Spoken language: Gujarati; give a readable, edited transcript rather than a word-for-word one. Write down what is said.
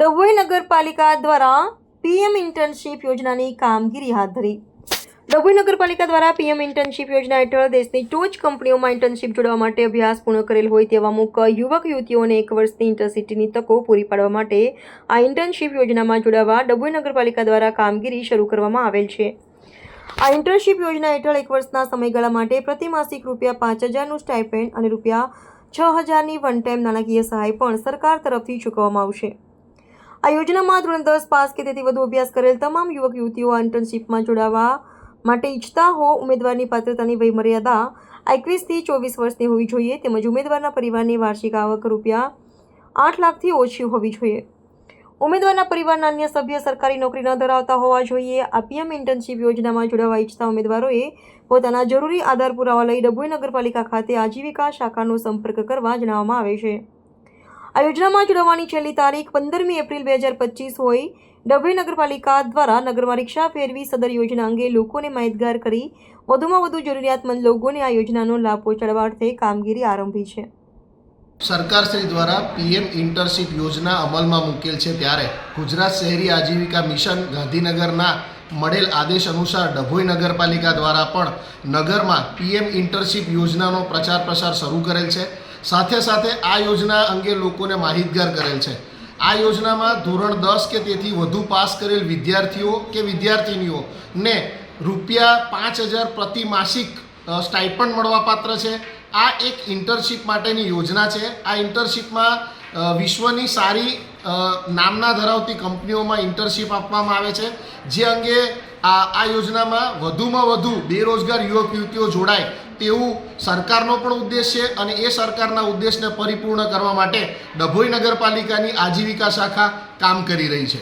ડભોઈ નગરપાલિકા દ્વારા પીએમ ઇન્ટર્નશીપ યોજનાની કામગીરી હાથ ધરી. ડભોઈ નગરપાલિકા દ્વારા પીએમ ઇન્ટર્નશીપ યોજના હેઠળ દેશની ટોચ કંપનીઓમાં ઇન્ટર્નશીપ જોડવા માટે અભ્યાસ પૂર્ણ કરેલ હોય તેવા અમુક યુવક યુવતીઓને 1 વર્ષની ઇન્ટર્નશીપની તકો પૂરી પાડવા માટે આ ઇન્ટર્નશીપ યોજનામાં જોડાવા ડભોઈ નગરપાલિકા દ્વારા કામગીરી શરૂ કરવામાં આવેલ છે. આ ઇન્ટર્નશીપ યોજના હેઠળ 1 વર્ષના સમયગાળા માટે પ્રતિમાસિક ₹5,000નું સ્ટાઇપેન્ડ અને ₹6,000ની વન ટાઈમ નાણાકીય સહાય પણ સરકાર તરફથી ચૂકવવામાં આવશે. આ યોજનામાં ધોરણ 10 પાસ કે તેથી વધુ અભ્યાસ કરેલ તમામ યુવક યુવતીઓ આ ઇન્ટર્નશીપમાં જોડાવા માટે ઈચ્છતા હો. ઉમેદવારની પાત્રતાની વયમર્યાદા 21 થી 24 વર્ષની હોવી જોઈએ તેમજ ઉમેદવારના પરિવારની વાર્ષિક આવક ₹8 લાખથી ઓછી હોવી જોઈએ. ઉમેદવારના પરિવારના અન્ય સભ્ય સરકારી નોકરી ન ધરાવતા હોવા જોઈએ. આ પીએમ ઇન્ટર્નશીપ યોજનામાં જોડાવા ઈચ્છતા ઉમેદવારોએ પોતાના જરૂરી આધાર પુરાવા લઈ ડભોઈ નગરપાલિકા ખાતે આજીવિકા શાખાનો સંપર્ક કરવા જણાવવામાં આવે છે. આ યોજનામાં જોડાવાની છેલ્લી તારીખ 15મી એપ્રિલ 2025 હોય. ડભોઈ નગરપાલિકા દ્વારા નગરમાં રિક્ષા ફેરવી સદર યોજના અંગે લોકોને માહિતગાર કરી વધુમાં વધુ જરૂરિયાતમંદ લોકોને આ યોજનાનો લાભ પહોંચાડવા અર્થે કામગીરી આરંભી છે. સરકારશ્રી દ્વારા પીએમ ઇન્ટર્નશીપ યોજના અમલમાં મૂકેલ છે ત્યારે ગુજરાત શહેરી આજીવિકા મિશન ગાંધીનગરના મળેલ આદેશ અનુસાર ડભોઈ નગરપાલિકા દ્વારા પણ નગરમાં પીએમ ઇન્ટર્નશીપ યોજનાનો પ્રચાર પ્રસાર શરૂ કરેલ છે. સાથે સાથે આ યોજના અંગે લોકોને માહિતગાર કરેલ છે. આ યોજનામાં ધોરણ 10 કે તેથી વધુ પાસ કરેલ વિદ્યાર્થીઓ કે વિદ્યાર્થિનીઓને ₹5,000 પ્રતિ માસિક સ્ટાઇપન્ડ મળવાપાત્ર છે. આ એક ઇન્ટર્નશીપ માટેની યોજના છે. આ ઇન્ટર્નશીપમાં વિશ્વની સારી નામના ધરાવતી કંપનીઓમાં ઇન્ટર્નશીપ આપવામાં આવે છે. જે અંગે આ યોજનામાં વધુમાં વધુ બેરોજગાર યુવક યુવતીઓ જોડાય તેવું સરકારનો પણ ઉદ્દેશ છે અને એ સરકારના ઉદ્દેશને પરિપૂર્ણ કરવા માટે ડભોઈ નગરપાલિકાની આજીવિકા શાખા કામ કરી રહી છે.